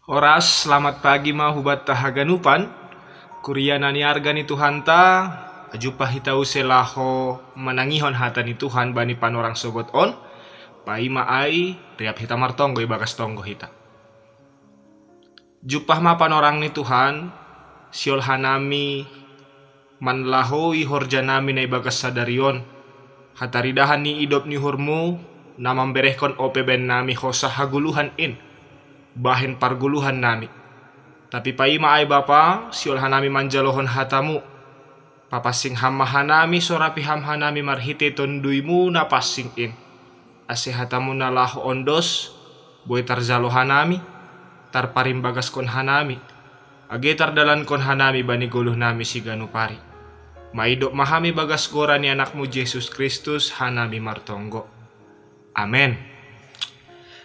Oras, selamat pagi hubat tahaganupan. Kuriana ni arga ni Tuhan ta, ajupa hitau selaho menangihon hata ni Tuhan bani panorang sogot on. Paima ai, riap hita martonggo ibagas tonggo hita. Jupah ma panorang ni Tuhan, siol hanami manlahowi horjanami na ibagas sadarion. Hataridahan ni idop ni hurmu, namam berehkon ope ben nami hosah haguluhan in. Bahen parguluhan nami. Tapi paima ai bapa, siol hanami manjalohon hatamu. Papasing hamma hanami sorapi ham hanami marhite tonduimu na passing in. Ase hatamu na laho ondos, boy tarzalo hanami, tarparim bagas kon hanami. Age tardalan kon hanami bani guluh nami si ganupari. Maidok mahami bagas gora ni anakmu Yesus Kristus hanami martonggo. Amen.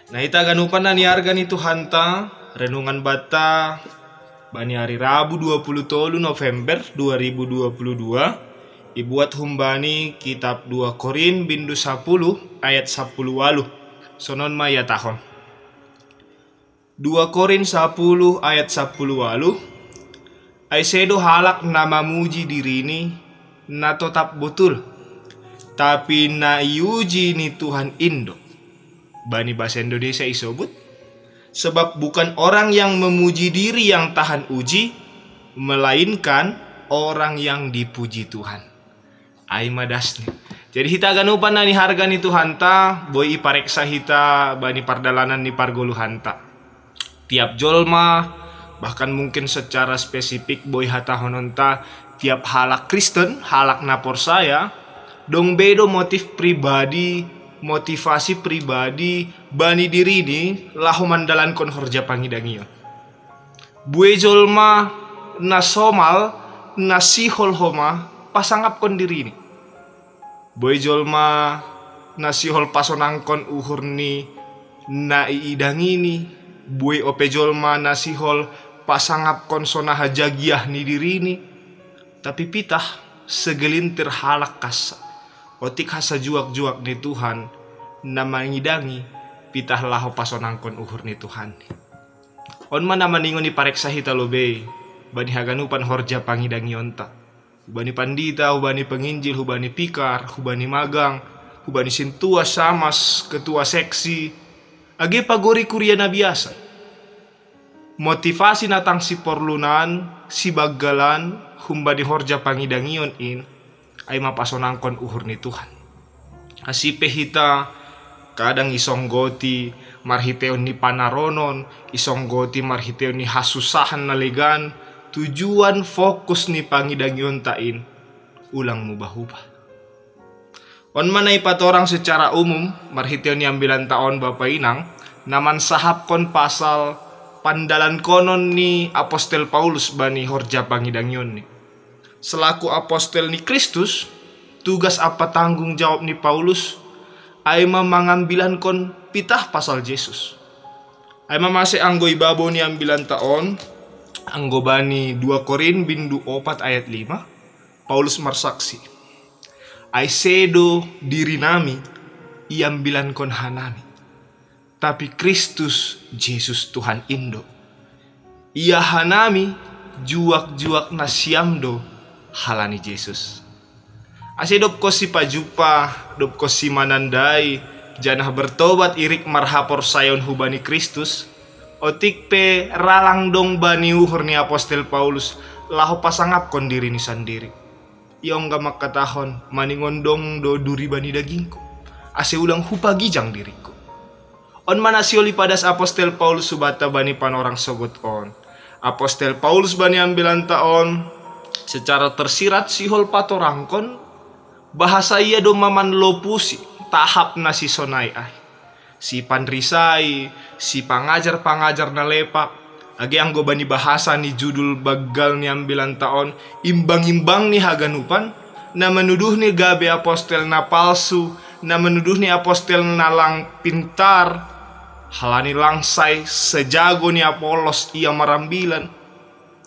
Nah ita ganupan na niarga ni Tuhan ta, renungan bata bani hari Rabu 23 November 2022 ibuat humbani kitab 2 Korin bindu 10 ayat 10 walu sonon maya tahon 2 Korin 10 ayat 10 walu ay sedo halak na mamuji dirini na tetap betul tapi na iuji ni Tuhan Indo. Bani bahasa Indonesia isobut. Sebab bukan orang yang memuji diri yang tahan uji, melainkan orang yang dipuji Tuhan. Ai madasni. Jadi hita ganupan na ni harga ni Tuhan ta, boy ipareksa hita bani pardalanan ni pargoluhan ta. Tiap jolma, bahkan mungkin secara spesifik boy hata hononta, tiap halak Kristen, halak napor saya, dong bedo motif pribadi, motivasi pribadi bani diri ini lahu mandalan kon horja pangidangio. Bue jolma na somal na sihol homa pasangap kon diri ini. Bue jolma na sihol pasonang kon uhur ni na iidang ini. Bue ope jolma na sihol pasangap kon sonaha jagiah ni diri ini. Tapi pitah segelintir halak kasa. Otik hasa juak-juak ni Tuhan na mangidangi pitah laho pasonangkon uhur ni Tuhan. On man naman ingon ni pareksa hita lobe bani haganupan horja pangidangi onta. Hubani pandita, hubani penginjil, hubani pikar, hubani magang, hubani sintua samas, ketua seksi, age pagori kuria na biasa. Motivasi natang si porlunan, si bagalan, humbani horja pangidangion in ay mapasonangkon uhur ni Tuhan. Asipe hita kadang isonggoti marhiteon ni panaronon, isonggoti marhiteon ni hasusahan na legan, tujuan fokus ni pangidangyon tain, ulang mubah-ubah. On manay patorang secara umum, marhiteon ni ambilan taon Bapak Inang, naman sahap kon pasal pandalan konon ni Apostel Paulus bani horja pangidangyon ni. Selaku apostel ni Kristus, tugas apa tanggung jawab ni Paulus ay mamangambilan kon pitah pasal Yesus. Ay mamase anggo ibabaw ni ambilan taon, anggo bani 2 Korin bindu 4 ayat 5, Paulus marsaksi. Ay sedo diri nami, iambilan kon hanami. Tapi Kristus Yesus Tuhan Indo. Ia hanami juak-juak na siamdo halani Yesus. Ase dop ko si pajupa, dop ko si manandai, janah bertobat irik marhapor sayon hubani Kristus, otik pe ralang dong bani uhur ni Apostel Paulus, laho pasangap kon diri ni sandiri. Iyong ga makatahon, maningon dong do duri bani dagingko, ase ulang hupagijang diriku. On manasioli padas Apostel Paulus subata bani panorang sogot on. Apostel Paulus bani ambilan taon, secara tersirat sihol patorangkon, bahasa ia do maman lopusi tahap na si sonai ay. Si panrisai, si pangajar-pangajar na lepak, agi anggo bani bahasa ni judul bagal ni ambilan taon, imbang-imbang ni haganupan, na menuduh ni gabe apostel na palsu, na menuduh ni apostel na lang pintar, halani langsai sejago ni Apolos ia marambilan,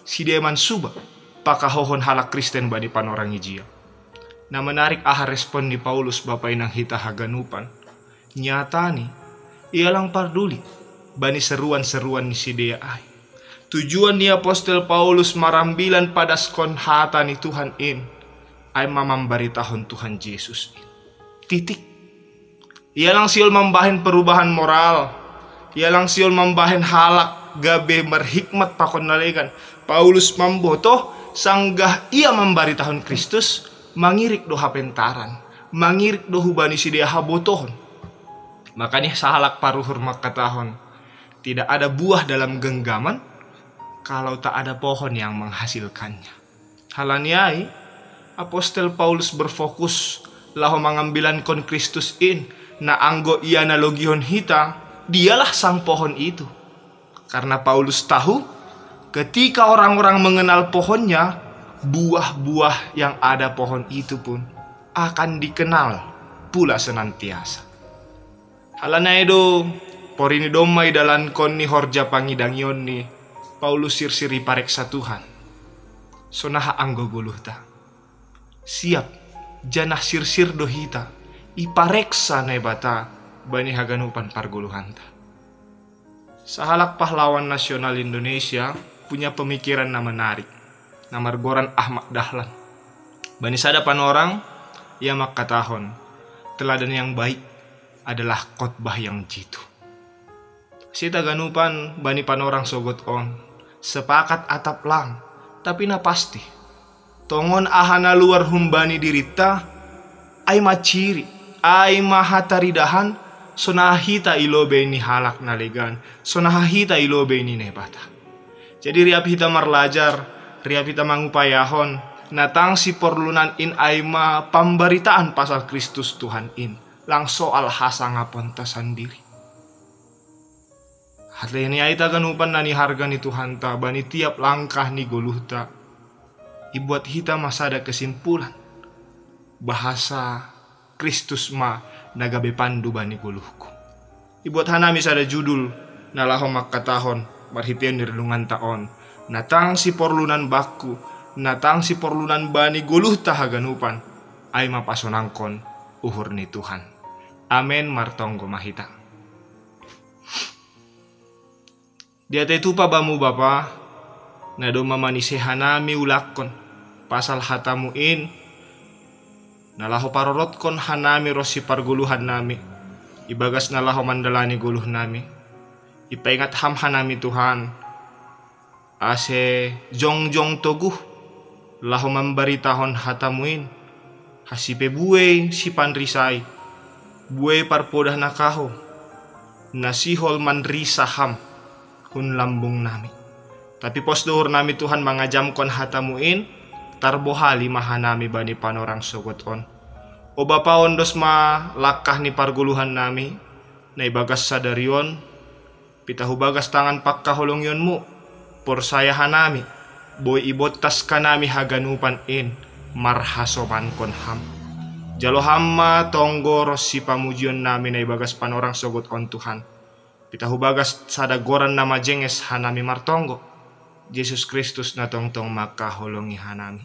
si deman suba, pakahohon halak Kristen bani panorang ijia. Na menarik aha respon ni Paulus Bapak Inang hita haganupan. Nyata ni, ia lang parduli. bani seruan-seruan ni sidea ai. Tujuan ni Apostel Paulus marambilan pada skon hata ni Tuhan in ay mamambaritahon Tuhan Yesus in. Titik. Ia lang siul mambahin perubahan moral. Ia lang siul mambahin halak gabe merhikmat pakon nalegan. Paulus mamboto sanggah ia membaritahon Kristus mangirik do hapentaran, mangirik do hubani sidea habotohon. Makanya sahalak paruhur makatahon, tidak ada buah dalam genggaman kalau tak ada pohon yang menghasilkannya. Halaniai, Apostel Paulus berfokus lahu mengambilan kon Kristus in, na anggo ia analogion hita, dialah sang pohon itu. Karena Paulus tahu, ketika orang-orang mengenal pohonnya, buah-buah yang ada pohon itu pun akan dikenal pula senantiasa. Halana edo porini domai dalan kon ni horja pangidangion ni Paulus sirsiri pareksa Tuhan. Sonaha anggo guluhta. Siap janah sirsir dohita ipareksa nebata bani haganupan parguluhanta. Sahalak pahlawan nasional Indonesia punya pemikiran na menarik. Nama Goran Ahmad Dahlan. Bani sadapan orang ia makatahon teladan yang baik adalah khotbah yang jitu. Sita ganupan bani panorang sogot on sepakat atap lang tapi na pasti tongon ahana luar humbani dirita ay maciri ay mahataridahan sonahita ilobe ni halak nalegan sonahita ilobe ni nebata. Jadi riap hita marlajar riap hita mangupayahon natang si porlunan in ay ma pambaritaan pasal Kristus Tuhan in lang soal hasa ngaponta sendiri. Hatli ni aita ganupan na ni harga ni Tuhan ta bani tiap langkah ni guluhta ibuat hita masada kesimpulan bahasa Kristus ma nagabe pandu bani guluhku. Ibuat hanami sada judul nalaho makatahon marhitian nirlungan taon natang si porlunan baku natang si porlunan bani guluhta haganupan ay mapasonangkon uhur ni Tuhan. Amen martonggo mahita. Dia tetu pa bamu bapa na do mamanisehanami ulakon pasal hatamu in nalaho parorotkon hanami rosi parguluhan nami ibagas nalaho mandalani guluh nami ipaingat ham hanami Tuhan ase jongjong toguh laho mambaritahon hatamu in hasipe buwe si panrisai buwe parpodah nakaho nasihol manrisaham hun lambung nami. Tapi pos duhur nami Tuhan mangajamkon hatamuin tarbohali mahanami bani panorang sogot on. O bapa ondos ma lakah ni parguluhan nami na ibagas sadarion pitahu bagas tangan pakkaholongyonmu porsayahan nami boy ibotas kanami haganupan in marhasoman kon ham. Jalo hamma tonggo si pamujion nami na ibagas panorang sogot on Tuhan. Pitahu bagas sadagoran nama jenges hanami martonggo. Yesus Kristus na tongtong makaholongi hanami.